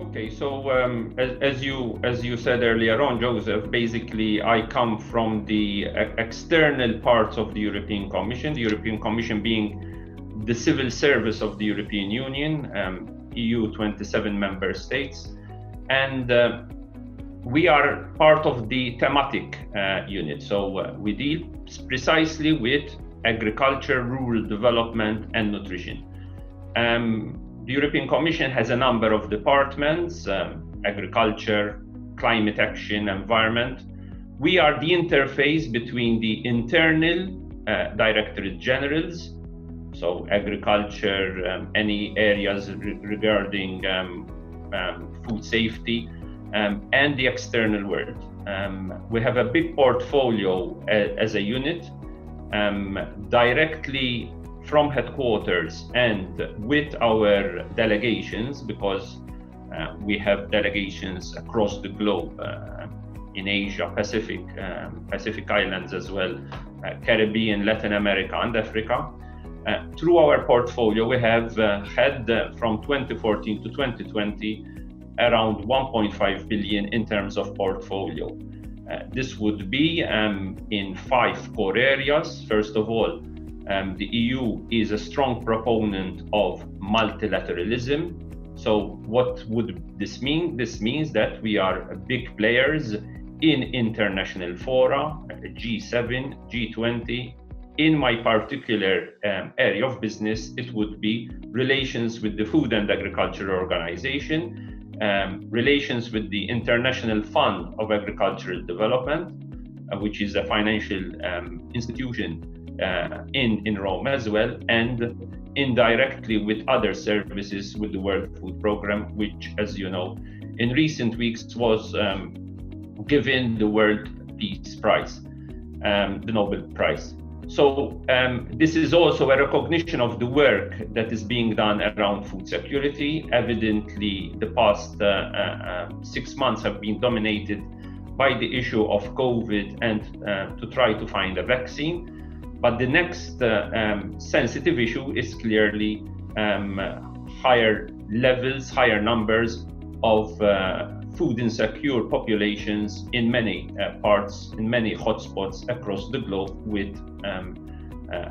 Okay, so as you said earlier on, Joseph, basically I come from the external parts of the European Commission. The European Commission being the civil service of the European Union, EU 27 member states, and we are part of the thematic unit. So we deal precisely with agriculture, rural development, and nutrition. The European Commission has a number of departments: agriculture, climate action, environment. We are the interface between the internal directorate generals, so agriculture, any areas regarding food safety, and the external world. We have a big portfolio as a unit, directly from headquarters and with our delegations, because we have delegations across the globe, in Asia, Pacific Islands as well, Caribbean, Latin America, and Africa. Through our portfolio, we have had from 2014 to 2020 around 1.5 billion in terms of portfolio. This would be in 5 core areas. First of all, the EU is a strong proponent of multilateralism. So what would this mean? This means that we are big players in international fora, G7, G20. In my particular area of business, it would be relations with the Food and Agriculture Organization, relations with the International Fund of Agricultural Development, which is a financial institution in Rome as well, and indirectly with other services with the World Food Programme, which, as you know, in recent weeks was given the World Peace Prize, the Nobel Prize. So this is also a recognition of the work that is being done around food security. Evidently, the past 6 months have been dominated by the issue of COVID and to try to find a vaccine. But the next sensitive issue is clearly higher levels, higher numbers of food insecure populations in many parts, in many hotspots across the globe, with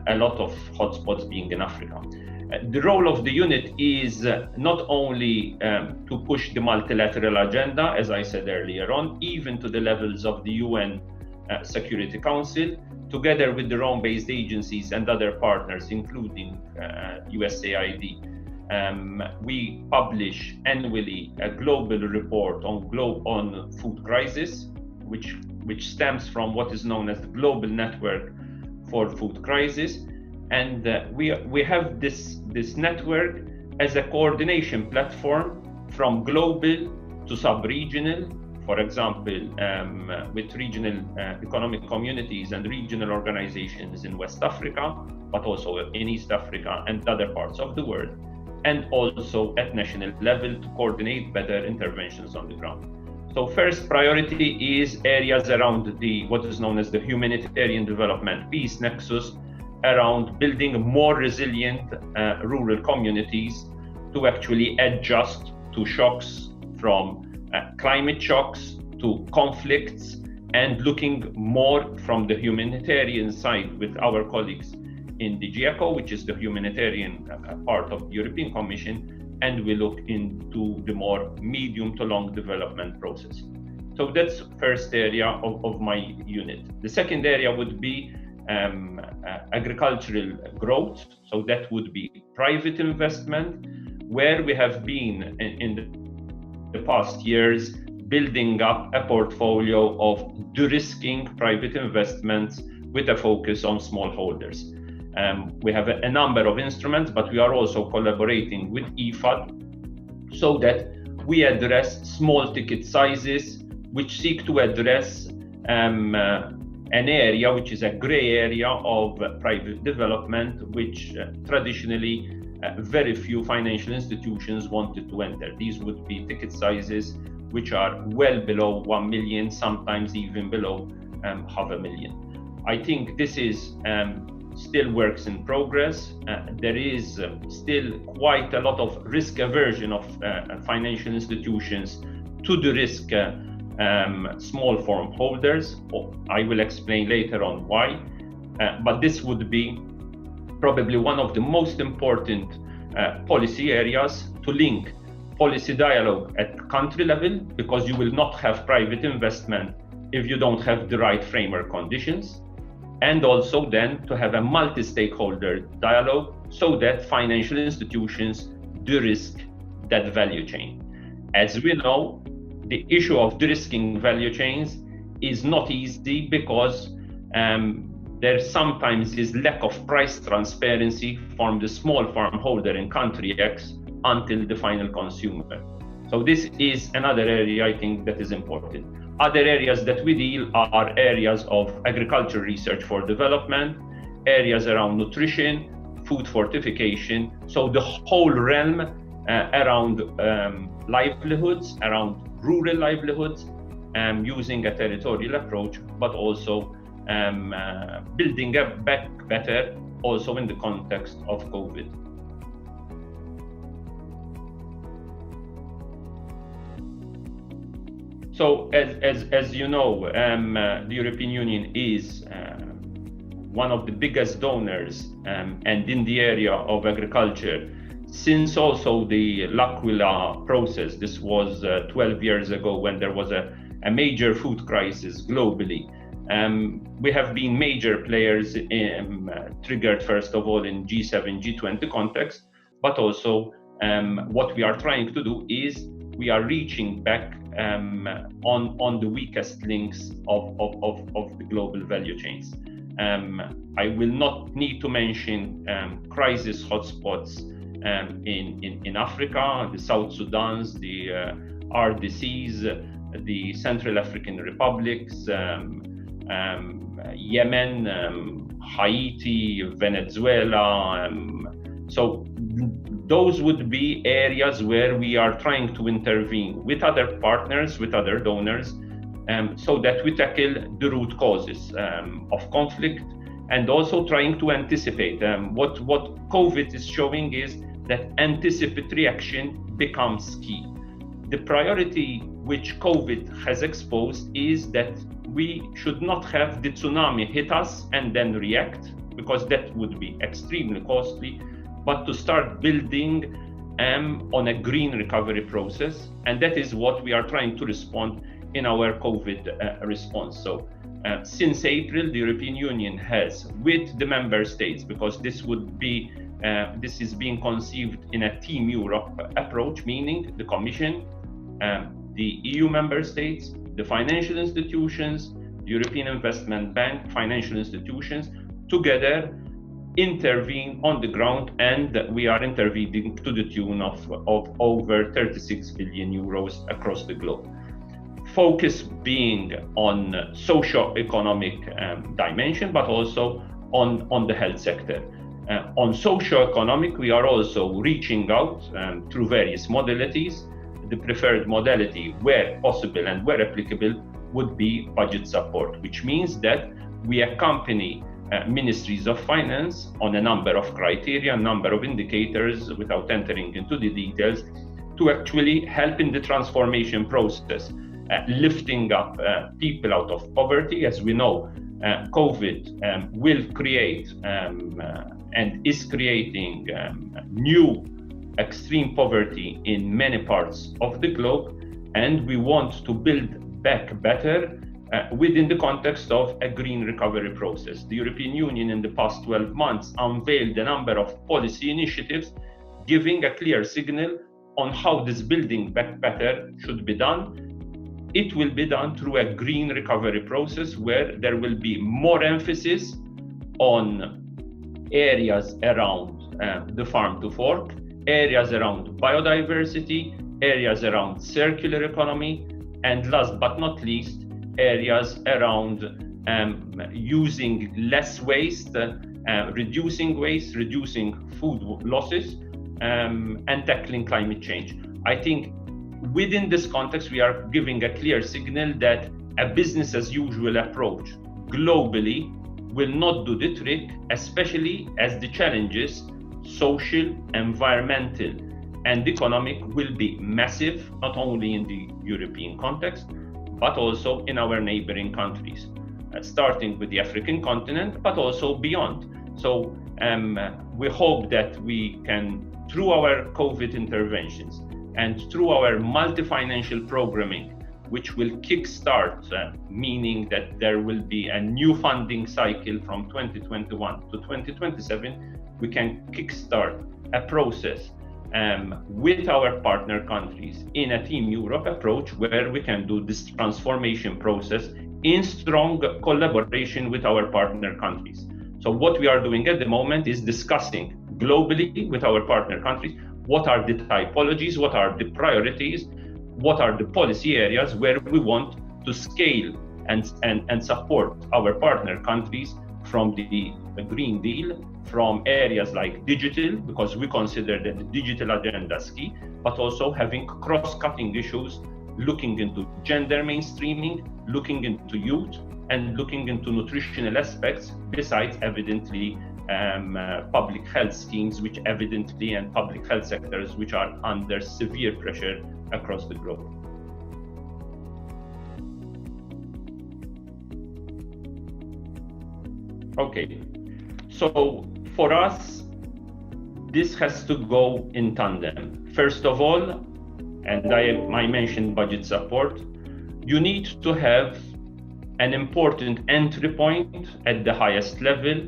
a lot of hotspots being in Africa. The role of the unit is not only to push the multilateral agenda, as I said earlier on, even to the levels of the UN Security Council, together with the Rome-based agencies and other partners, including USAID. We publish annually a global report on food crisis, which stems from what is known as the Global Network for Food Crisis. And we have this network as a coordination platform from global to sub-regional. For example, with regional economic communities and regional organizations in West Africa, but also in East Africa and other parts of the world, and also at national level to coordinate better interventions on the ground. So first priority is areas around what is known as the humanitarian development peace nexus, around building more resilient rural communities to actually adjust to shocks, from climate shocks to conflicts, and looking more from the humanitarian side with our colleagues in the GECO, which is the humanitarian part of the European Commission, and we look into the more medium to long development process. So that's first area of my unit. The second area would be agricultural growth. So that would be private investment, where we have been in the past years building up a portfolio of de-risking private investments with a focus on smallholders. We have a number of instruments, but we are also collaborating with IFAD so that we address small ticket sizes, which seek to address an area which is a gray area of private development, which traditionally very few financial institutions wanted to enter. These would be ticket sizes which are well below 1 million, sometimes even below $500,000. I think this is still works in progress. There is still quite a lot of risk aversion of financial institutions to the risk small firm holders. I will explain later on why, but this would be probably one of the most important policy areas to link policy dialogue at country level, because you will not have private investment if you don't have the right framework conditions, and also then to have a multi-stakeholder dialogue so that financial institutions de-risk that value chain. As we know, the issue of de-risking value chains is not easy because there sometimes is lack of price transparency from the small farm holder in country X until the final consumer. So this is another area I think that is important. Other areas that we deal are areas of agriculture research for development, areas around nutrition, food fortification, so the whole realm around livelihoods, around rural livelihoods, using a territorial approach, but also building up back better also in the context of COVID. So as you know, the European Union is one of the biggest donors and in the area of agriculture since also the L'Aquila process. This was 12 years ago when there was a major food crisis globally. We have been major players triggered first of all in G7, G20 context, but also what we are trying to do is we are reaching back on the weakest links of the global value chains. I will not need to mention crisis hotspots in Africa, the South Sudans, the RDCs, the Central African Republics, Yemen, Haiti, Venezuela. So those would be areas where we are trying to intervene with other partners, with other donors, so that we tackle the root causes of conflict, and also trying to anticipate. What COVID is showing is that anticipatory action becomes key. The priority which COVID has exposed is that we should not have the tsunami hit us and then react, because that would be extremely costly, but to start building on a green recovery process. And that is what we are trying to respond in our COVID response. So since April, the European Union has, with the member states, because this is being conceived in a Team Europe approach, meaning the Commission, the EU member states, the financial institutions, the European Investment Bank, financial institutions, together intervene on the ground, and we are intervening to the tune of over 36 billion euros across the globe. Focus being on socio-economic dimension, but also on the health sector. On socio-economic, we are also reaching out through various modalities. The preferred modality, where possible and where applicable, would be budget support, which means that we accompany ministries of finance on a number of criteria, a number of indicators, without entering into the details, to actually help in the transformation process, lifting up people out of poverty. As we know, COVID will create and is creating new extreme poverty in many parts of the globe, and we want to build back better within the context of a green recovery process. The European Union in the past 12 months unveiled a number of policy initiatives giving a clear signal on how this building back better should be done. It will be done through a green recovery process where there will be more emphasis on areas around the farm to fork, areas around biodiversity, areas around circular economy, and last but not least, areas around using less waste, reducing waste, reducing food losses, and tackling climate change. I think within this context, we are giving a clear signal that a business as usual approach globally will not do the trick, especially as the challenges, social, environmental, and economic, will be massive, not only in the European context, but also in our neighboring countries, starting with the African continent, but also beyond. So we hope that we can, through our COVID interventions and through our multi-financial programming, which will kickstart, meaning that there will be a new funding cycle from 2021 to 2027, we can kickstart a process with our partner countries in a Team Europe approach, where we can do this transformation process in strong collaboration with our partner countries. So what we are doing at the moment is discussing globally with our partner countries, what are the typologies, what are the priorities, what are the policy areas where we want to scale and support our partner countries from the Green Deal, from areas like digital, because we consider that the digital agenda is key, but also having cross-cutting issues, looking into gender mainstreaming, looking into youth, and looking into nutritional aspects, besides evidently public health schemes, which evidently, and public health sectors which are under severe pressure across the globe. Okay, so for us, this has to go in tandem. First of all, and I mentioned budget support, you need to have an important entry point at the highest level,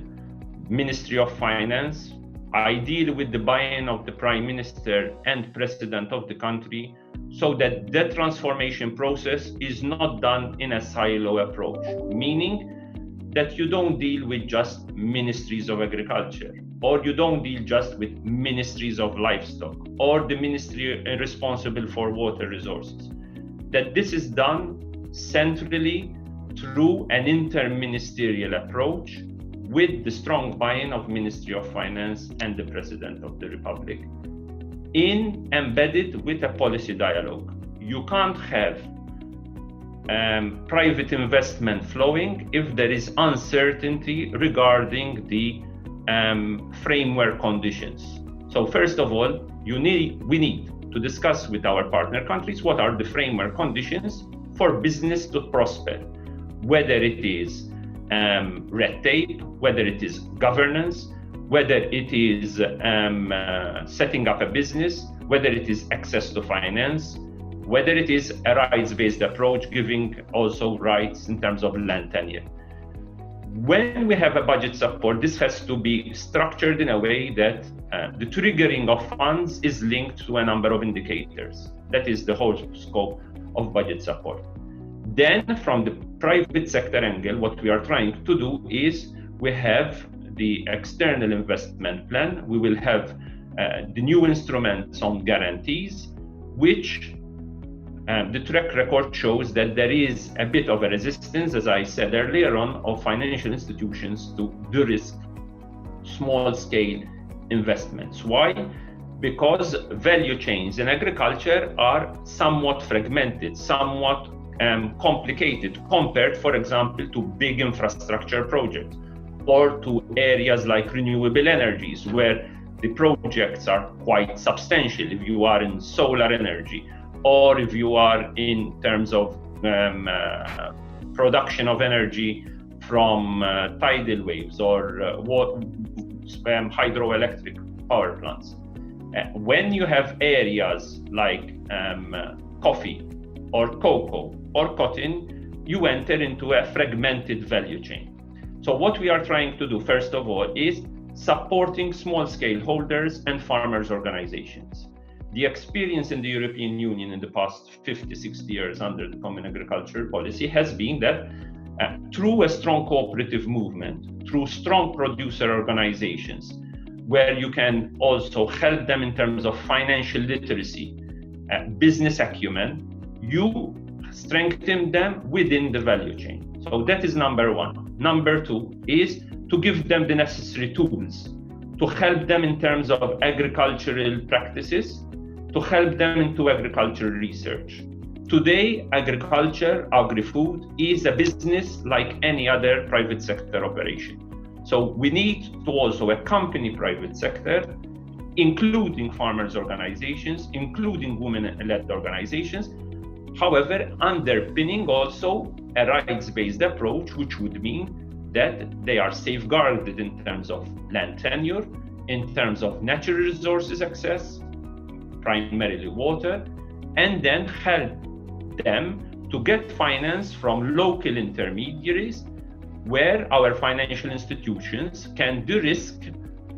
Ministry of Finance, ideally with the buy-in of the Prime Minister and President of the country, so that the transformation process is not done in a silo approach, meaning that you don't deal with just ministries of agriculture, or you don't deal just with ministries of livestock, or the ministry responsible for water resources. That this is done centrally through an interministerial approach with the strong buy-in of Ministry of Finance and the President of the Republic, embedded with a policy dialogue. You can't have private investment flowing if there is uncertainty regarding the framework conditions. So first of all, we need to discuss with our partner countries what are the framework conditions for business to prosper, whether it is red tape, whether it is governance, whether it is setting up a business, whether it is access to finance, whether it is a rights-based approach, giving also rights in terms of land tenure. When we have a budget support, this has to be structured in a way that the triggering of funds is linked to a number of indicators. That is the whole scope of budget support. Then from the private sector angle, what we are trying to do is we have the external investment plan. We will have the new instruments on guarantees, which the track record shows that there is a bit of a resistance, as I said earlier on, of financial institutions to de-risk small-scale investments. Why? Because value chains in agriculture are somewhat fragmented, somewhat complicated compared, for example, to big infrastructure projects or to areas like renewable energies, where the projects are quite substantial. If you are in solar energy, or if you are in terms of production of energy from tidal waves or hydroelectric power plants. When you have areas like coffee or cocoa or cotton, you enter into a fragmented value chain. So what we are trying to do, first of all, is supporting small-scale holders and farmers' organizations. The experience in the European Union in the past 50, 60 years under the Common Agricultural Policy has been that through a strong cooperative movement, through strong producer organizations, where you can also help them in terms of financial literacy, business acumen, you strengthen them within the value chain. So that is number one. Number two is to give them the necessary tools to help them in terms of agricultural practices, to help them into agricultural research, Today, agriculture, agri-food is a business like any other private sector operation. So we need to also accompany private sector, including farmers' organizations, including women-led organizations. However, underpinning also a rights-based approach, which would mean that they are safeguarded in terms of land tenure, in terms of natural resources access, primarily water, and then help them to get finance from local intermediaries where our financial institutions can de-risk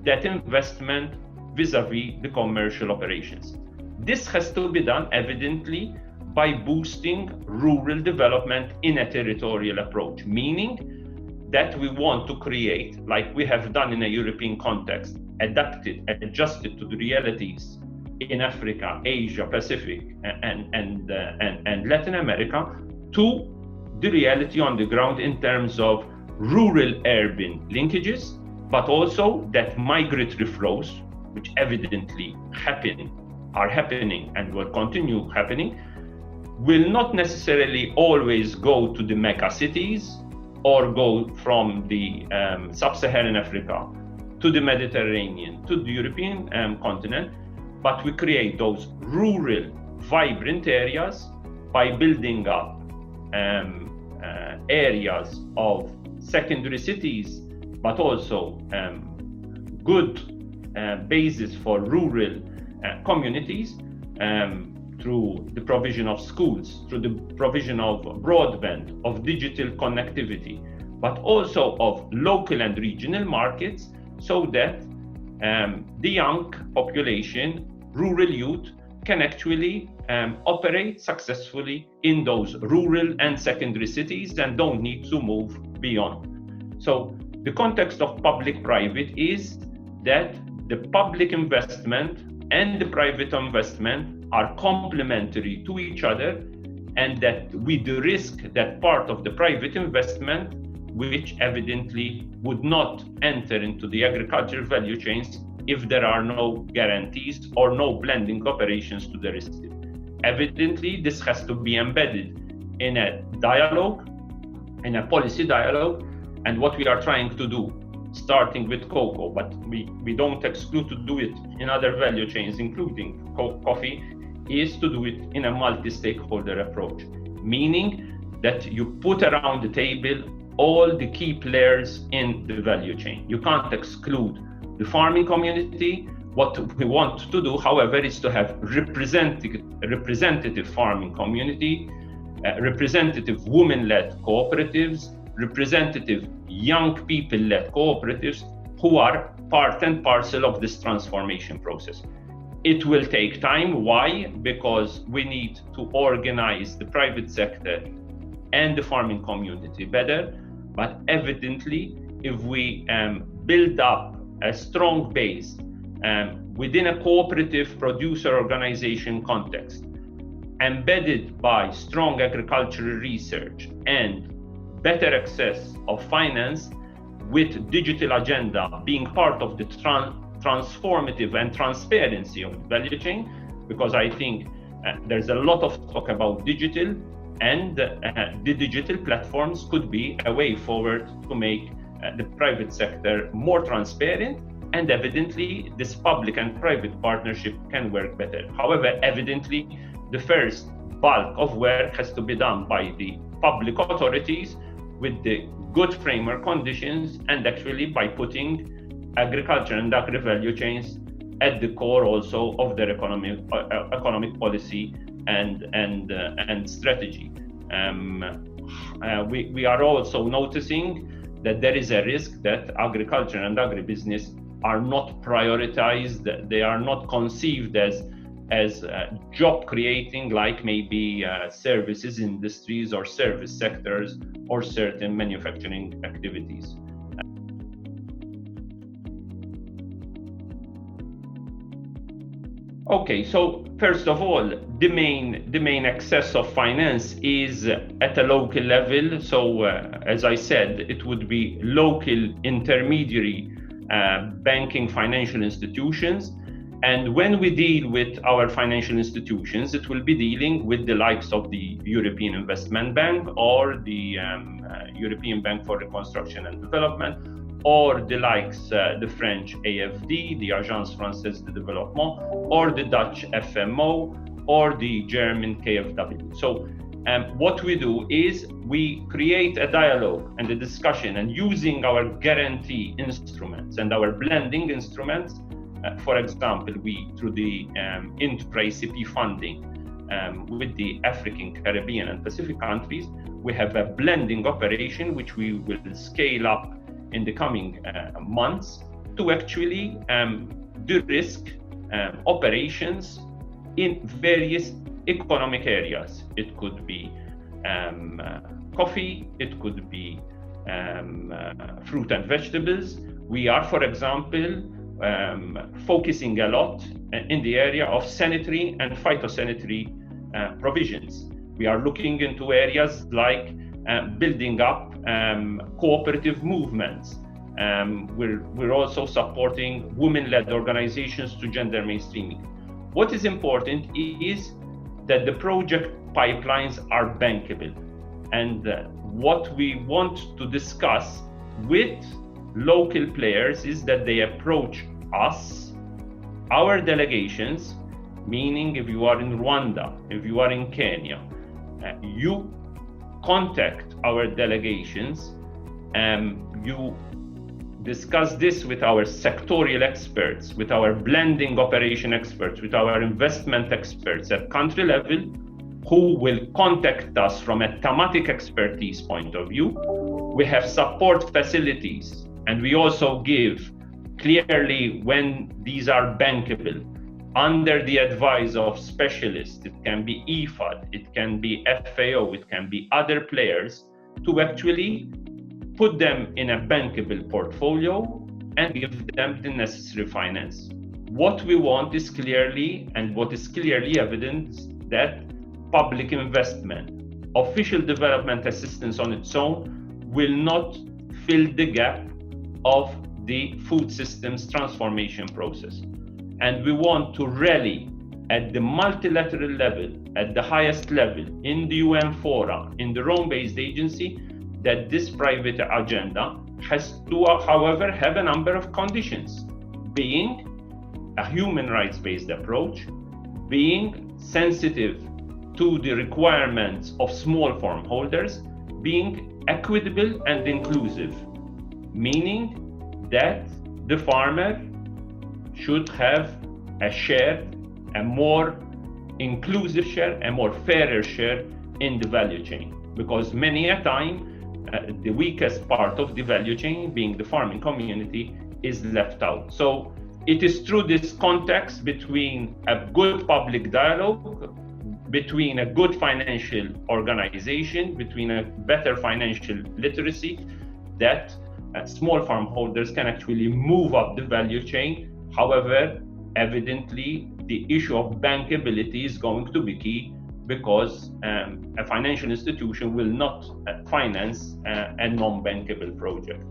that investment vis-a-vis the commercial operations. This has to be done evidently by boosting rural development in a territorial approach, meaning that we want to create, like we have done in a European context, adjusted to the realities in Africa, Asia, Pacific, and Latin America, to the reality on the ground in terms of rural-urban linkages, but also that migratory flows, which evidently are happening and will continue happening, will not necessarily always go to the mega cities or go from the sub-Saharan Africa to the Mediterranean, to the European continent, but we create those rural, vibrant areas by building up areas of secondary cities, but also good basis for rural communities through the provision of schools, through the provision of broadband, of digital connectivity, but also of local and regional markets, so that the young population, rural youth, can actually operate successfully in those rural and secondary cities and don't need to move beyond. So the context of public-private is that the public investment and the private investment are complementary to each other, and that we de-risk that part of the private investment which evidently would not enter into the agricultural value chains if there are no guarantees or no blending operations to the risk. Evidently, this has to be embedded in a dialogue, in a policy dialogue, and what we are trying to do, starting with cocoa, but we don't exclude to do it in other value chains, including coffee, is to do it in a multi-stakeholder approach, meaning that you put around the table all the key players in the value chain. You can't exclude the farming community. What we want to do, however, is to have representative farming community, representative women-led cooperatives, representative young people-led cooperatives who are part and parcel of this transformation process. It will take time. Why? Because we need to organize the private sector and the farming community better. But evidently, if we build up a strong base within a cooperative producer organization context, embedded by strong agricultural research and better access of finance, with digital agenda being part of the transformative and transparency of the value chain, because I think there's a lot of talk about digital, and the digital platforms could be a way forward to make the private sector more transparent, and evidently this public and private partnership can work better. However, evidently the first bulk of work has to be done by the public authorities with the good framework conditions, and actually by putting agriculture and agri-value chains at the core also of their economic policy and strategy. We are also noticing that there is a risk that agriculture and agribusiness are not prioritized, they are not conceived as job creating, like maybe services industries or service sectors or certain manufacturing activities. Okay, so first of all, the main access of finance is at a local level. So as I said, it would be local intermediary banking financial institutions. And when we deal with our financial institutions, it will be dealing with the likes of the European Investment Bank or the European Bank for Reconstruction and Development, or the likes the French AFD, the Agence Française de Développement, or the Dutch FMO, or the German KfW. So what we do is we create a dialogue and a discussion, and using our guarantee instruments and our blending instruments. For example, we, through the intra-ACP funding with the African, Caribbean, and Pacific countries, we have a blending operation which we will scale up in the coming months to actually de-risk operations in various economic areas. It could be coffee, it could be fruit and vegetables. We are, for example, focusing a lot in the area of sanitary and phytosanitary provisions. We are looking into areas like building up cooperative movements. We're also supporting women-led organizations to gender mainstreaming. What is important is that the project pipelines are bankable. And what we want to discuss with local players is that they approach us, our delegations, meaning if you are in Rwanda, if you are in Kenya, you contact our delegations, you discuss this with our sectorial experts, with our blending operation experts, with our investment experts at country level, who will contact us from a thematic expertise point of view. We have support facilities, and we also give clearly when these are bankable under the advice of specialists. It can be IFAD, it can be FAO, it can be other players, to actually put them in a bankable portfolio and give them the necessary finance. What we want is clearly, and what is clearly evident, that public investment, official development assistance on its own will not fill the gap of the food systems transformation process. And we want to rally at the multilateral level, at the highest level, in the UN fora, in the Rome-based agency, that this private agenda has to, however, have a number of conditions, being a human rights-based approach, being sensitive to the requirements of small farm holders, being equitable and inclusive, meaning that the farmer should have a share, a more inclusive share, a more fairer share in the value chain. Because many a time, the weakest part of the value chain, being the farming community, is left out. So it is through this context between a good public dialogue, between a good financial organization, between a better financial literacy, that small farm holders can actually move up the value chain. However, evidently, the issue of bankability is going to be key, because a financial institution will not finance a non-bankable project.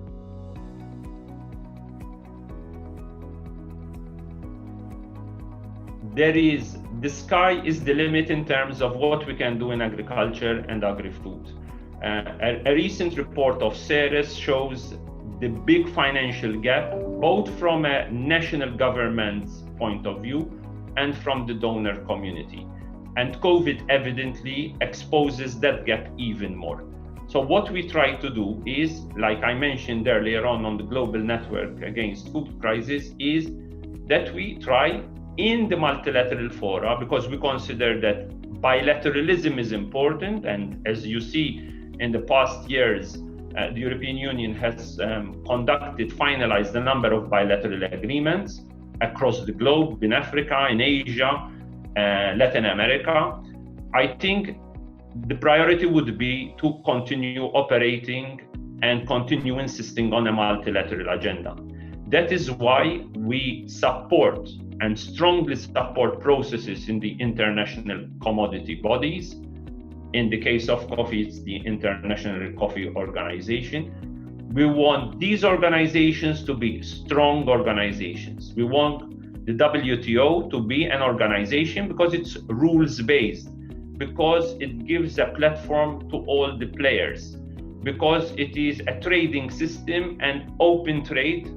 The sky is the limit in terms of what we can do in agriculture and agri-food. A recent report of Ceres shows the big financial gap, both from a national government's point of view and from the donor community. And COVID evidently exposes that gap even more. So what we try to do is, like I mentioned earlier on the Global Network Against Food Crisis, is that we try in the multilateral fora, because we consider that bilateralism is important. And as you see, in the past years, the European Union has finalized a number of bilateral agreements across the globe, in Africa, in Asia, Latin America. I think the priority would be to continue operating and continue insisting on a multilateral agenda. That is why we support and strongly support processes in the international commodity bodies. In the case of coffee, it's the International Coffee Organization. We want these organizations to be strong organizations. We want the WTO to be an organization because it's rules-based, because it gives a platform to all the players, because it is a trading system, and open trade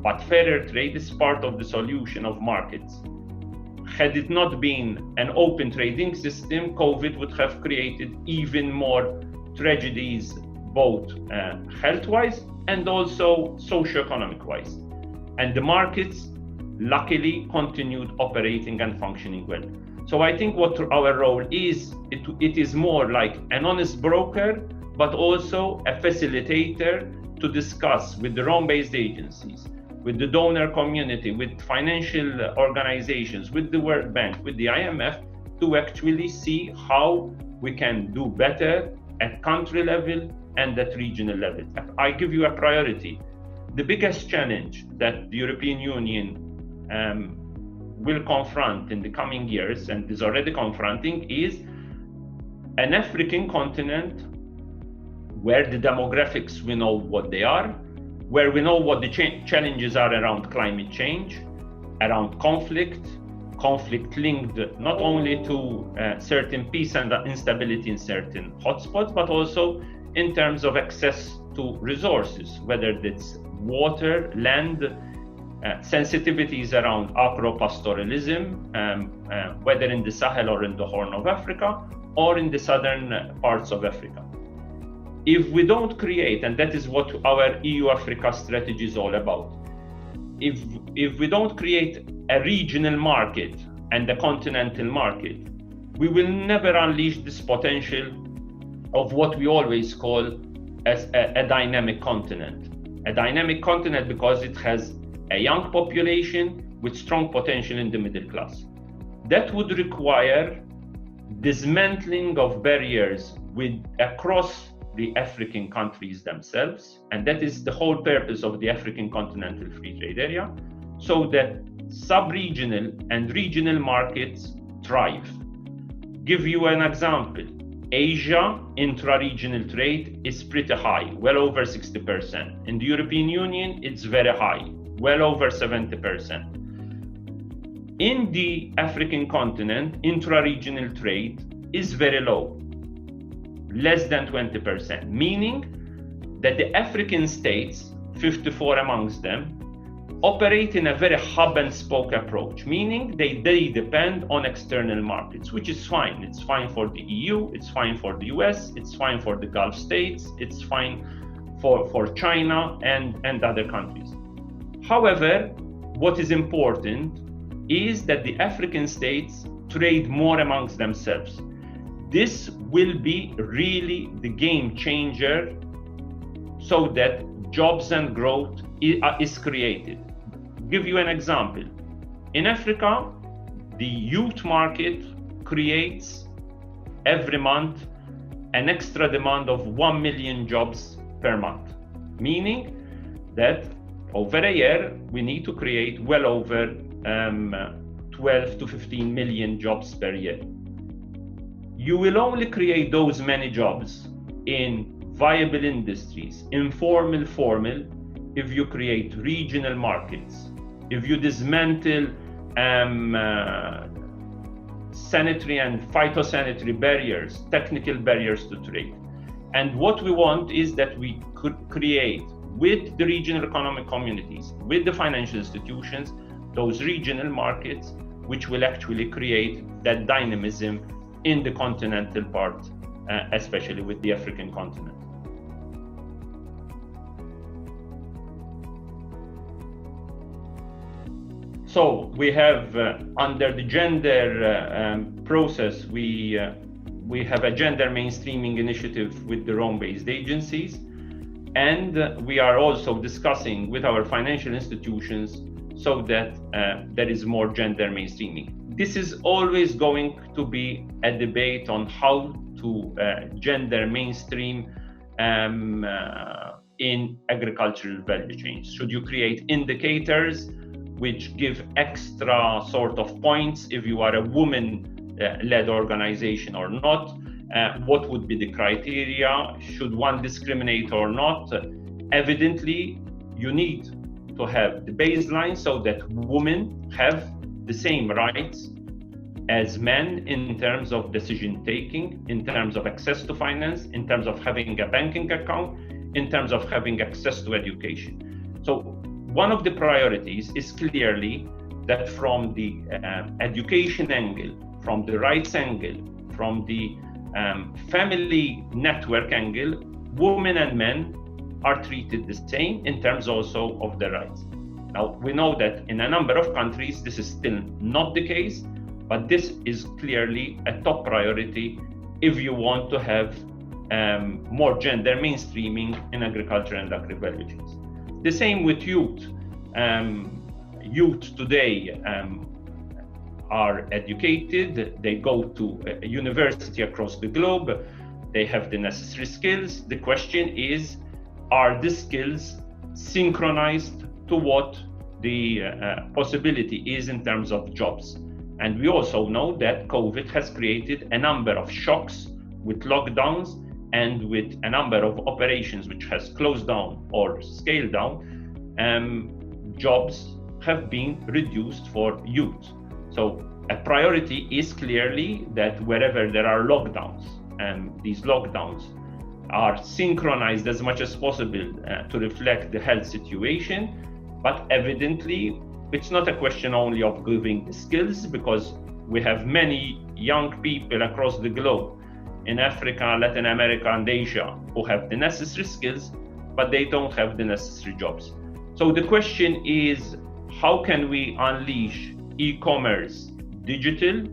but fairer trade is part of the solution of markets. Had it not been an open trading system, COVID would have created even more tragedies, both health-wise and also socio-economic-wise. And the markets, luckily, continued operating and functioning well. So I think what our role is, it is more like an honest broker, but also a facilitator to discuss with the Rome-based agencies, with the donor community, with financial organizations, with the World Bank, with the IMF, to actually see how we can do better at country level and at regional level. I give you a priority. The biggest challenge that the European Union will confront in the coming years, and is already confronting, is an African continent where the demographics, we know what they are, where we know what the challenges are around climate change, around conflict linked not only to certain peace and instability in certain hotspots, but also in terms of access to resources, whether it's water, land, sensitivities around agro-pastoralism, whether in the Sahel or in the Horn of Africa, or in the southern parts of Africa. If we don't create, and that is what our EU-Africa strategy is all about, if we don't create a regional market and a continental market, we will never unleash this potential of what we always call as a dynamic continent. A dynamic continent because it has a young population with strong potential in the middle class. That would require dismantling of barriers across the African countries themselves, and that is the whole purpose of the African Continental Free Trade Area, so that sub-regional and regional markets thrive. Give you an example. Asia intra-regional trade is pretty high, well over 60%. In the European Union, it's very high, well over 70%. In the African continent, intra-regional trade is very low, less than 20%, meaning that the African states, 54 amongst them, operate in a very hub and spoke approach, meaning they depend on external markets, which is fine. It's fine for the EU, it's fine for the US, it's fine for the Gulf states, it's fine for China and other countries. However, what is important is that the African states trade more amongst themselves. This will be really the game changer so that jobs and growth is created. Give you an example. In Africa, the youth market creates every month an extra demand of 1 million jobs per month, meaning that over a year, we need to create well over 12 to 15 million jobs per year. You will only create those many jobs in viable industries, informal, formal, if you create regional markets, if you dismantle sanitary and phytosanitary barriers, technical barriers to trade. And what we want is that we could create with the regional economic communities, with the financial institutions, those regional markets, which will actually create that dynamism in the continental part, especially with the African continent. So we have under the gender process, we have a gender mainstreaming initiative with the Rome-based agencies, and we are also discussing with our financial institutions so that there is more gender mainstreaming. This is always going to be a debate on how to gender mainstream in agricultural value chains. Should you create indicators which give extra sort of points if you are a woman-led organization or not? What would be the criteria? Should one discriminate or not? Evidently, you need to have the baseline so that women have the same rights as men in terms of decision taking, in terms of access to finance, in terms of having a banking account, in terms of having access to education. So one of the priorities is clearly that from the education angle, from the rights angle, from the family network angle, women and men are treated the same in terms also of their rights. Now, we know that in a number of countries, this is still not the case, but this is clearly a top priority if you want to have more gender mainstreaming in agriculture and agri-value chains. The same with youth. Youth today are educated, they go to a university across the globe, they have the necessary skills. The question is, are the skills synchronized to what the possibility is in terms of jobs? And we also know that COVID has created a number of shocks with lockdowns and with a number of operations which has closed down or scaled down. Jobs have been reduced for youth. So a priority is clearly that wherever there are lockdowns, these lockdowns are synchronized as much as possible to reflect the health situation. But evidently, it's not a question only of giving the skills, because we have many young people across the globe in Africa, Latin America, and Asia who have the necessary skills, but they don't have the necessary jobs. So the question is, how can we unleash e-commerce digital?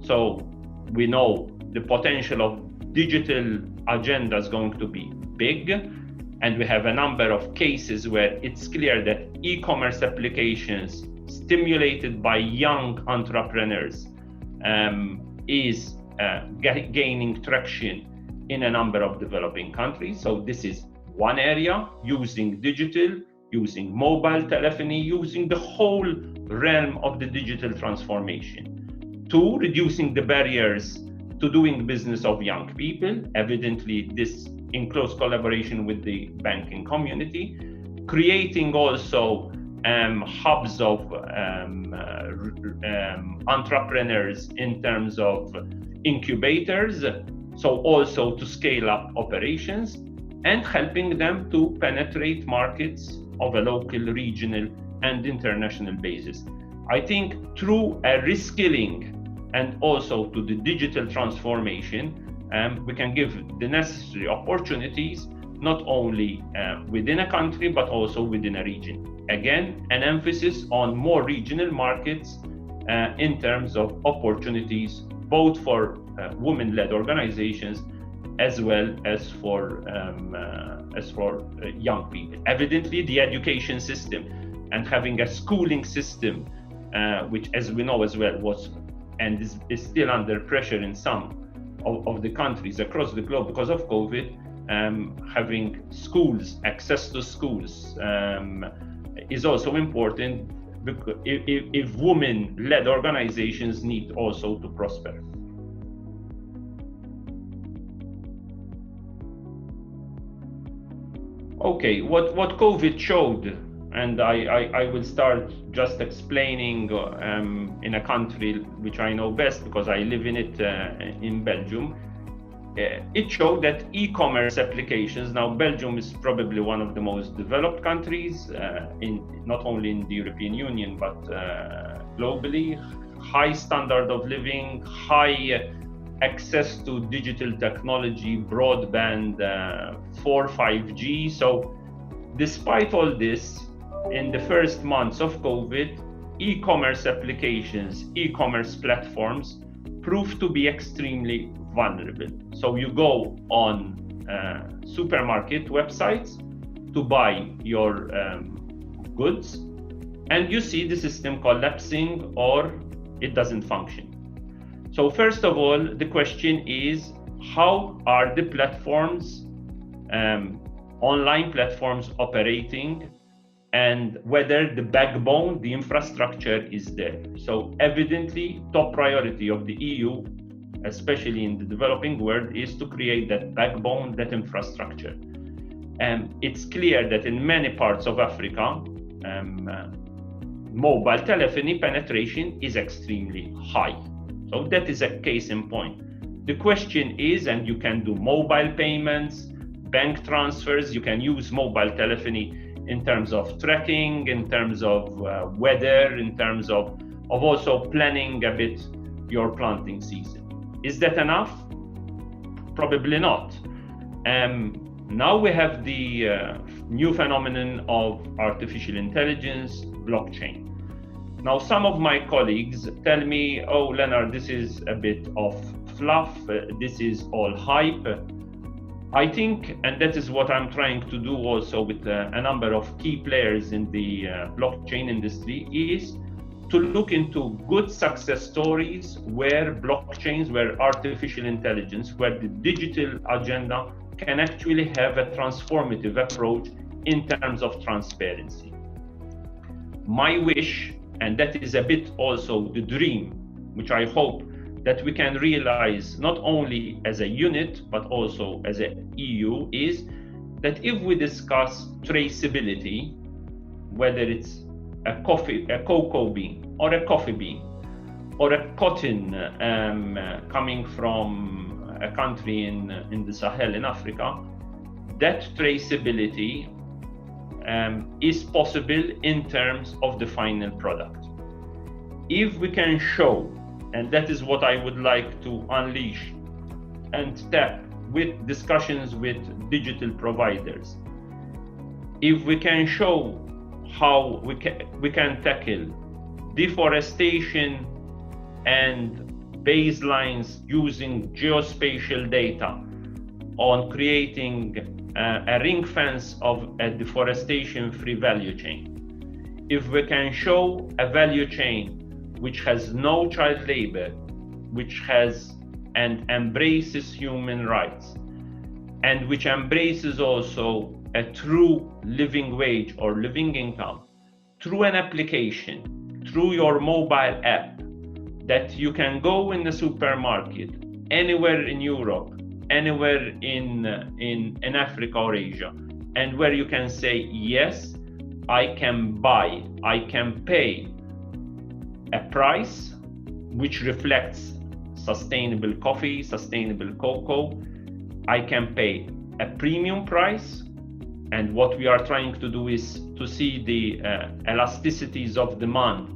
So we know the potential of digital agenda is going to be big, and we have a number of cases where it's clear that e-commerce applications stimulated by young entrepreneurs is gaining traction in a number of developing countries. So this is one area, using digital, using mobile telephony, using the whole realm of the digital transformation. Two, reducing the barriers to doing business of young people. Evidently, this in close collaboration with the banking community, creating also hubs of entrepreneurs in terms of incubators, so also to scale up operations, and helping them to penetrate markets of a local, regional, and international basis. I think through a reskilling and also to the digital transformation, we can give the necessary opportunities, not only within a country, but also within a region. Again, an emphasis on more regional markets in terms of opportunities, both for women-led organizations as well as for young people. Evidently, the education system and having a schooling system, which, as we know as well, was and is still under pressure in some of the countries across the globe because of COVID, having schools, access to schools is also important, because if women-led organizations need also to prosper. Okay, what COVID showed, and I will start just explaining in a country which I know best because I live in it in Belgium. It showed that e-commerce applications, now Belgium is probably one of the most developed countries, not only in the European Union, but globally, high standard of living, high access to digital technology, broadband, 5G. So despite all this, in the first months of COVID, e-commerce applications, e-commerce platforms proved to be extremely vulnerable. So you go on supermarket websites to buy your goods, and you see the system collapsing or it doesn't function. So first of all, the question is, how are the platforms, online platforms, operating, and whether the backbone, the infrastructure is there? So evidently, top priority of the EU, especially in the developing world, is to create that backbone, that infrastructure. And it's clear that in many parts of Africa, mobile telephony penetration is extremely high. So that is a case in point. The question is, and you can do mobile payments, bank transfers, you can use mobile telephony in terms of tracking, in terms of weather, in terms of also planning a bit your planting season. Is that enough? Probably not. Now we have the new phenomenon of artificial intelligence, blockchain. Now, some of my colleagues tell me, oh, Leonard, this is a bit of fluff, this is all hype. I think, and that is what I'm trying to do also with a number of key players in the blockchain industry, is to look into good success stories where blockchains, where artificial intelligence, where the digital agenda can actually have a transformative approach in terms of transparency. My wish, and that is a bit also the dream, which I hope that we can realize not only as a unit, but also as an EU, is that if we discuss traceability, whether it's a cocoa bean, or a coffee bean, or a cotton coming from a country in the Sahel in Africa, that traceability is possible in terms of the final product. If we can show, and that is what I would like to unleash and tap with discussions with digital providers, if we can show how we can tackle deforestation and baselines using geospatial data on creating a ring fence of a deforestation-free value chain. If we can show a value chain which has no child labor, which has and embraces human rights, and which embraces also a true living wage or living income through an application, through your mobile app, that you can go in the supermarket anywhere in Europe, anywhere in Africa or Asia, and where you can say, yes, I can buy, I can pay a price which reflects sustainable coffee, sustainable cocoa. I can pay a premium price, and what we are trying to do is to see the elasticities of demand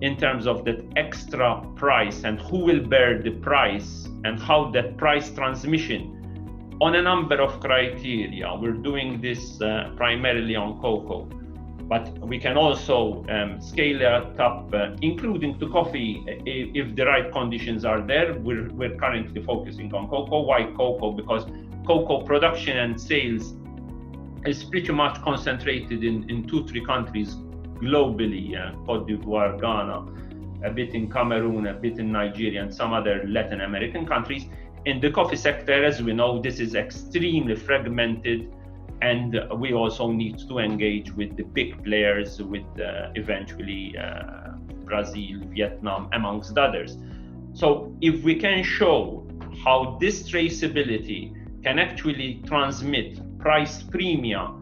in terms of that extra price and who will bear the price and how that price transmission on a number of criteria. We're doing this primarily on cocoa, but we can also scale it up, including to coffee, if the right conditions are there. We're currently focusing on cocoa. Why cocoa? Because cocoa production and sales is pretty much concentrated in 2-3 countries globally, Cote d'Ivoire, Ghana, a bit in Cameroon, a bit in Nigeria, and some other Latin American countries. In the coffee sector, as we know, this is extremely fragmented, and we also need to engage with the big players, with eventually Brazil, Vietnam, amongst others. So if we can show how this traceability can actually transmit price premium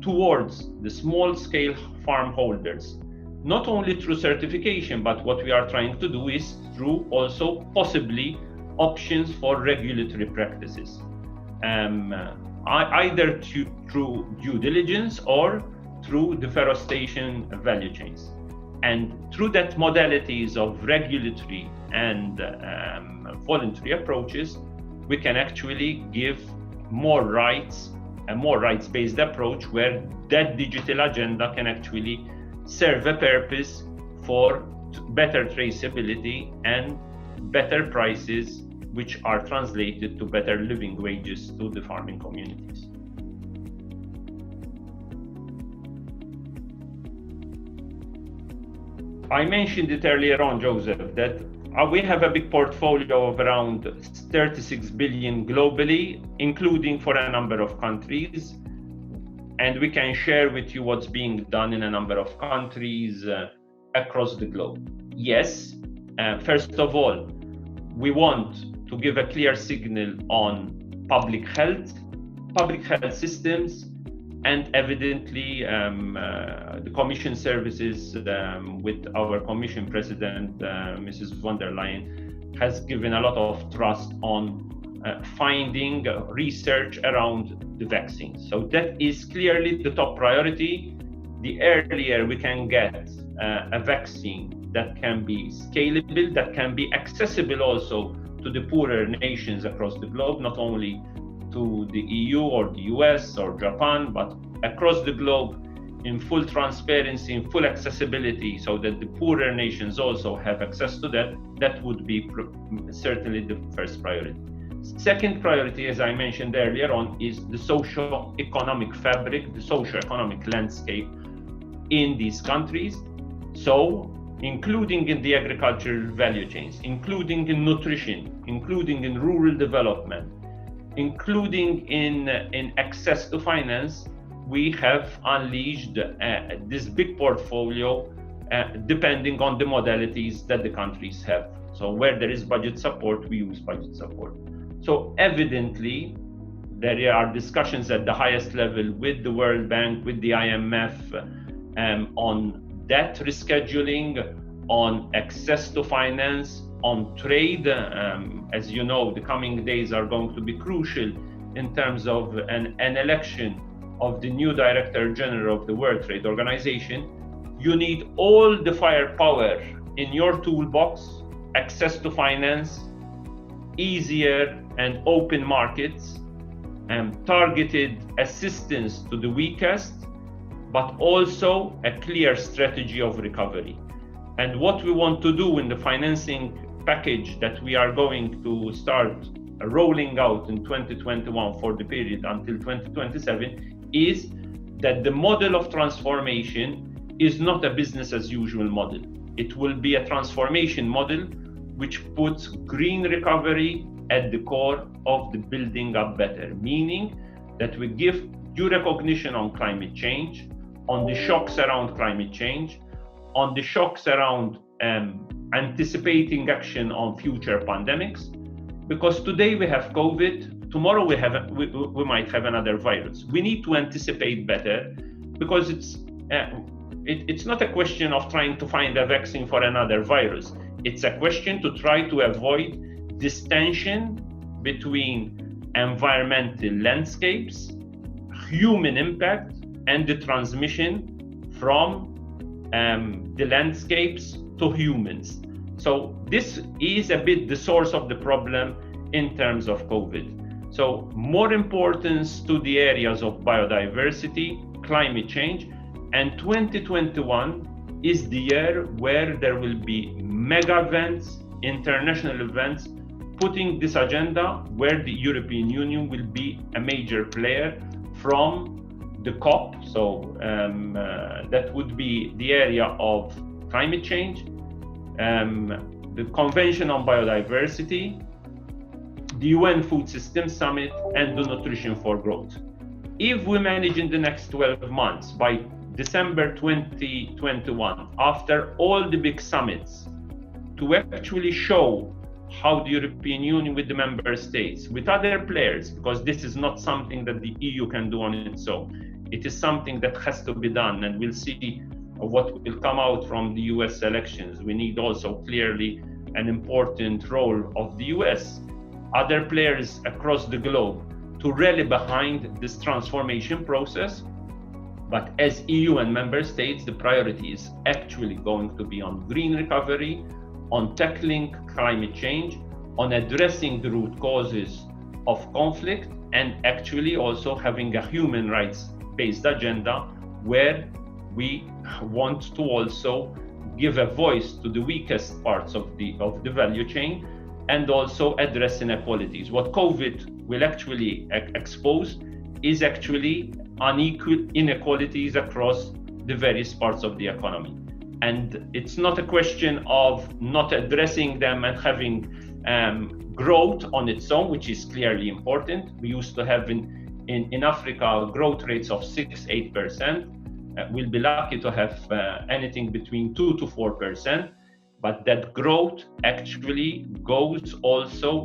towards the small-scale farm holders, not only through certification, but what we are trying to do is through also possibly options for regulatory practices, either through due diligence or through deforestation value chains. And through that modalities of regulatory and voluntary approaches, we can actually give more rights, a more rights-based approach where that digital agenda can actually serve a purpose for better traceability and better prices, which are translated to better living wages to the farming communities. I mentioned it earlier on, Joseph, that we have a big portfolio of around 36 billion globally, including for a number of countries. And we can share with you what's being done in a number of countries across the globe. Yes, first of all, we want to give a clear signal on public health systems, And evidently, the Commission services with our Commission President, Mrs. von der Leyen, has given a lot of trust on finding research around the vaccines. So that is clearly the top priority. The earlier we can get a vaccine that can be scalable, that can be accessible also to the poorer nations across the globe, not only to the EU or the US or Japan, but across the globe in full transparency, in full accessibility, so that the poorer nations also have access to that, that would be certainly the first priority. Second priority, as I mentioned earlier on, is the socio-economic fabric, the socio-economic landscape in these countries. So, including in the agricultural value chains, including in nutrition, including in rural development, including in access to finance, we have unleashed this big portfolio depending on the modalities that the countries have. So where there is budget support, we use budget support. So evidently, there are discussions at the highest level with the World Bank, with the IMF, on debt rescheduling, on access to finance, on trade. As you know, the coming days are going to be crucial in terms of an election of the new Director General of the World Trade Organization. You need all the firepower in your toolbox, access to finance, easier and open markets, targeted assistance to the weakest, but also a clear strategy of recovery. And what we want to do in the financing package that we are going to start rolling out in 2021 for the period until 2027 is that the model of transformation is not a business as usual model. It will be a transformation model which puts green recovery at the core of the building up better, meaning that we give due recognition on climate change, on the shocks around climate change, on the shocks around anticipating action on future pandemics. Because today we have COVID, tomorrow we might have another virus. We need to anticipate better, because it's not a question of trying to find a vaccine for another virus. It's a question to try to avoid this tension between environmental landscapes, human impact, and the transmission from the landscapes to humans. So this is a bit the source of the problem in terms of COVID. So more importance to the areas of biodiversity, climate change, and 2021 is the year where there will be mega events, international events, putting this agenda where the European Union will be a major player from the COP. So that would be the area of climate change, the Convention on Biodiversity, the UN Food System Summit, and the Nutrition for Growth. If we manage in the next 12 months, by December 2021, after all the big summits, to actually show how the European Union with the member states, with other players, because this is not something that the EU can do on its own, it is something that has to be done, and we'll see what will come out from the US elections. We need also clearly an important role of the US, other players across the globe, to rally behind this transformation process. But as EU and member states, the priority is actually going to be on green recovery, on tackling climate change, on addressing the root causes of conflict, and actually also having a human rights-based agenda where we want to also give a voice to the weakest parts of the value chain, and also address inequalities. What COVID will actually expose is actually unequal inequalities across the various parts of the economy. And it's not a question of not addressing them and having growth on its own, which is clearly important. We used to have in Africa growth rates of 6-8%. We'll be lucky to have anything between 2 to 4%. But that growth actually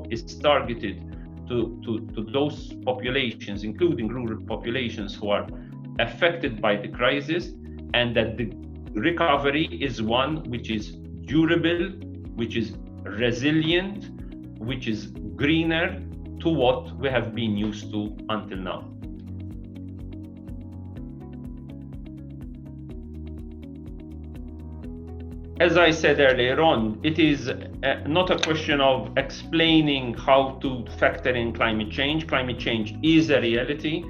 is targeted to those populations, including rural populations who are affected by the crisis, and that the recovery is one which is durable, which is resilient, which is greener to what we have been used to until now. As I said earlier on, it is not a question of explaining how to factor in climate change. Climate change is a reality.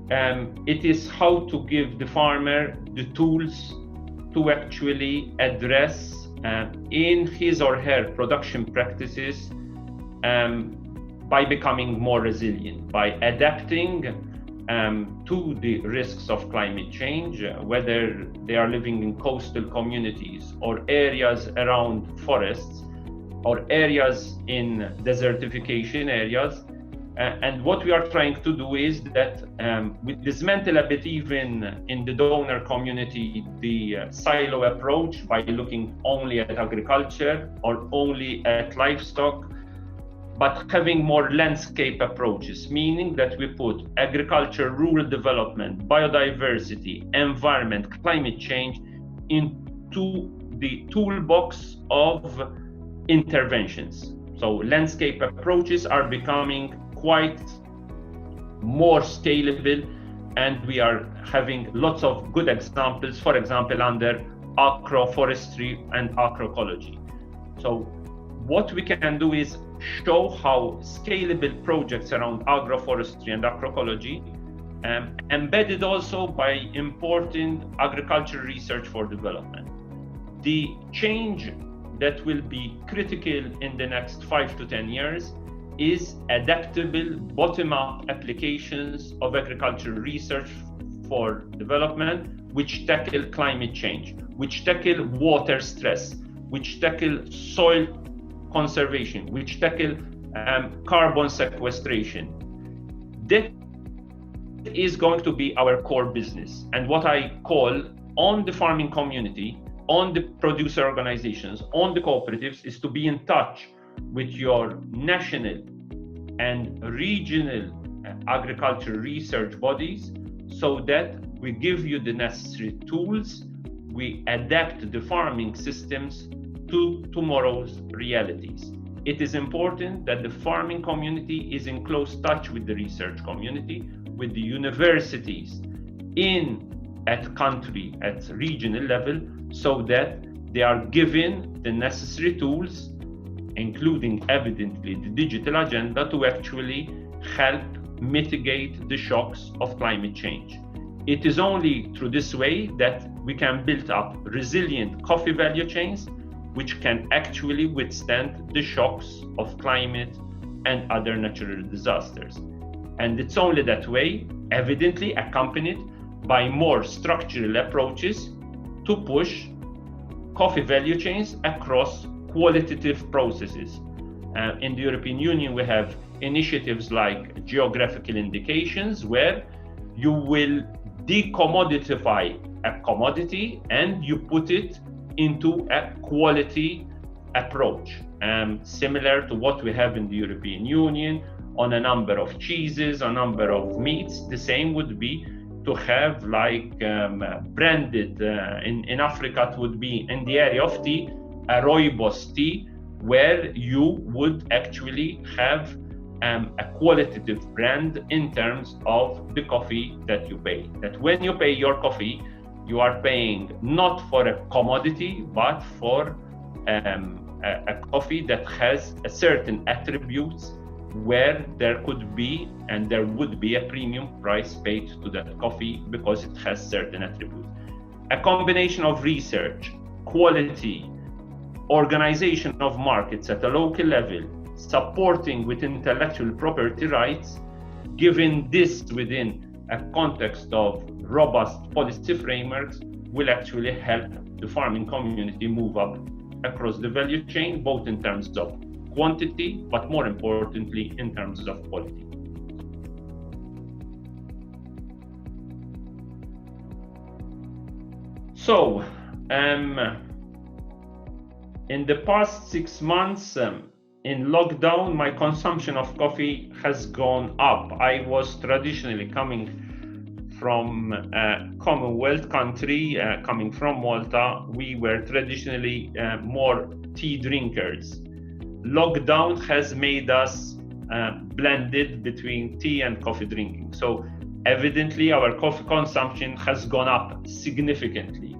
It is how to give the farmer the tools to actually address in his or her production practices by becoming more resilient, by adapting to the risks of climate change, whether they are living in coastal communities or areas around forests or areas in desertification areas. And what we are trying to do is that we dismantle a bit, even in the donor community, the silo approach by looking only at agriculture or only at livestock, but having more landscape approaches, meaning that we put agriculture, rural development, biodiversity, environment, climate change into the toolbox of interventions. So landscape approaches are becoming quite more scalable, and we are having lots of good examples, for example, under agroforestry and agroecology. So what we can do is show how scalable projects around agroforestry and agroecology, embedded also by important agricultural research for development. The change that will be critical in the next 5 to 10 years is adaptable bottom-up applications of agricultural research for development, which tackle climate change, which tackle water stress, which tackle soil conservation, which tackle carbon sequestration. That is going to be our core business. And what I call on the farming community, on the producer organizations, on the cooperatives, is to be in touch with your national and regional agricultural research bodies, so that we give you the necessary tools, we adapt the farming systems to tomorrow's realities. It is important that the farming community is in close touch with the research community, with the universities at country, at regional level, so that they are given the necessary tools, including evidently the digital agenda, to actually help mitigate the shocks of climate change. It is only through this way that we can build up resilient coffee value chains, which can actually withstand the shocks of climate and other natural disasters. And it's only that way, evidently accompanied by more structural approaches, to push coffee value chains across qualitative processes. In the European Union, we have initiatives like geographical indications, where you will decommodify a commodity and you put it into a quality approach, similar to what we have in the European Union on a number of cheeses, a number of meats. The same would be to have like branded, in Africa it would be in the area of tea, a rooibos tea, where you would actually have a qualitative brand in terms of the coffee that you pay. That when you pay your coffee, you are paying not for a commodity, but for a coffee that has a certain attributes, where there could be and there would be a premium price paid to that coffee because it has certain attributes. A combination of research, quality, organization of markets at a local level, supporting with intellectual property rights, given this within a context of robust policy frameworks, will actually help the farming community move up across the value chain, both in terms of quantity, but more importantly, in terms of quality. So, in the past 6 months, in lockdown, my consumption of coffee has gone up. I was traditionally coming from a Commonwealth country, coming from Malta, we were traditionally more tea drinkers. Lockdown has made us blended between tea and coffee drinking. So evidently our coffee consumption has gone up significantly.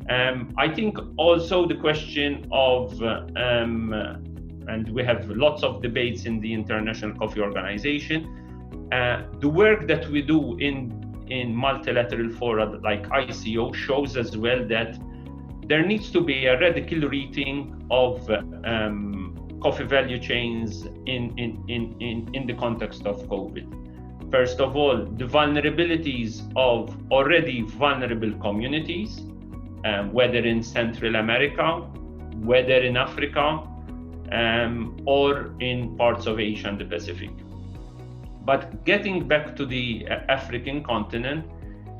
I think also the question of, and we have lots of debates in the International Coffee Organization, the work that we do in multilateral fora like ICO shows as well that there needs to be a radical rethink of coffee value chains in the context of COVID. First of all, the vulnerabilities of already vulnerable communities, whether in Central America, whether in Africa, or in parts of Asia and the Pacific. But getting back to the African continent,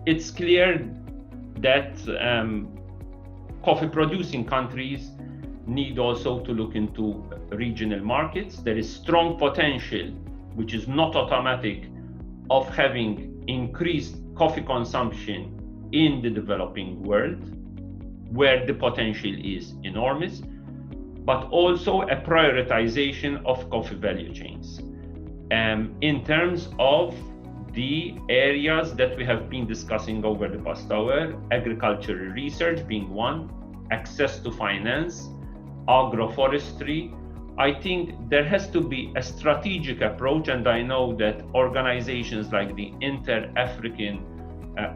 it's clear that coffee producing countries need also to look into regional markets. There is strong potential, which is not automatic, of having increased coffee consumption in the developing world, where the potential is enormous, but also a prioritization of coffee value chains. In terms of the areas that we have been discussing over the past hour, agricultural research being one, access to finance, agroforestry, I think there has to be a strategic approach, and I know that organizations like the Inter-African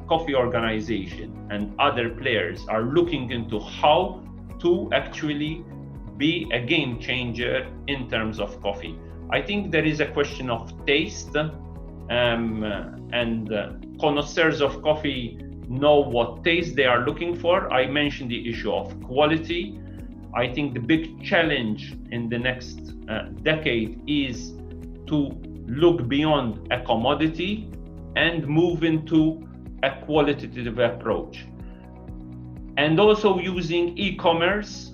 Coffee Organization and other players are looking into how to actually be a game changer in terms of coffee. I think there is a question of taste, and connoisseurs of coffee know what taste they are looking for. I mentioned the issue of quality. I think the big challenge in the next decade is to look beyond a commodity and move into a qualitative approach. And also using e-commerce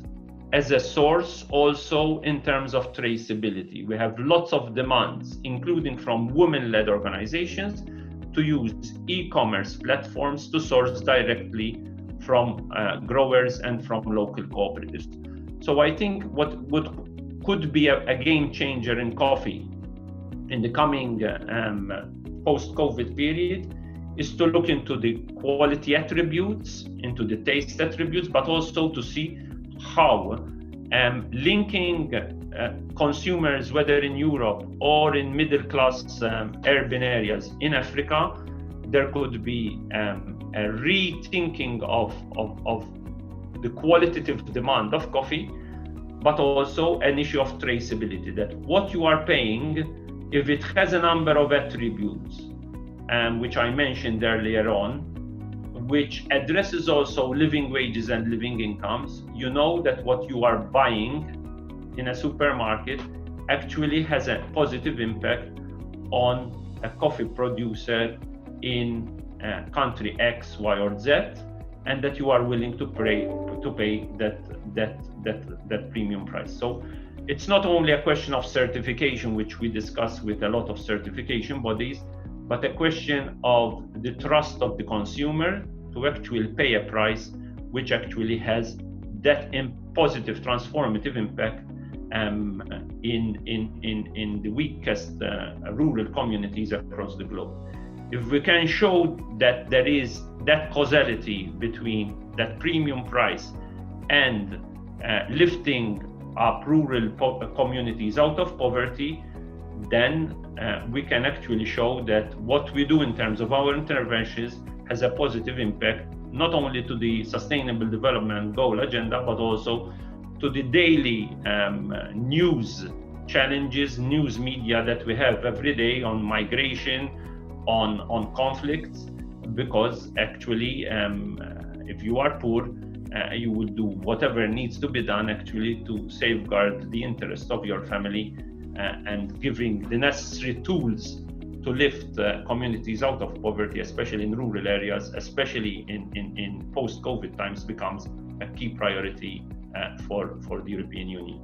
as a source also in terms of traceability. We have lots of demands, including from women-led organizations, to use e-commerce platforms to source directly from growers and from local cooperatives. So I think what could be a game changer in coffee in the coming post-COVID period is to look into the quality attributes, into the taste attributes, but also to see how linking consumers, whether in Europe or in middle-class urban areas in Africa, there could be a rethinking of the qualitative demand of coffee, but also an issue of traceability, that what you are paying, if it has a number of attributes, which I mentioned earlier on, which addresses also living wages and living incomes, you know that what you are buying in a supermarket actually has a positive impact on a coffee producer in country X, Y, or Z, and that you are willing to pay that premium price. So it's not only a question of certification, which we discuss with a lot of certification bodies, but a question of the trust of the consumer to actually pay a price which actually has that positive transformative impact in the weakest rural communities across the globe. If we can show that there is that causality between that premium price and lifting up rural communities out of poverty, then we can actually show that what we do in terms of our interventions has a positive impact, not only to the Sustainable Development Goal agenda, but also to the daily news challenges, news media that we have every day on migration, on conflicts, because actually if you are poor, you will do whatever needs to be done actually to safeguard the interest of your family, and giving the necessary tools to lift communities out of poverty, especially in rural areas, especially in post-COVID times, becomes a key priority for the European Union.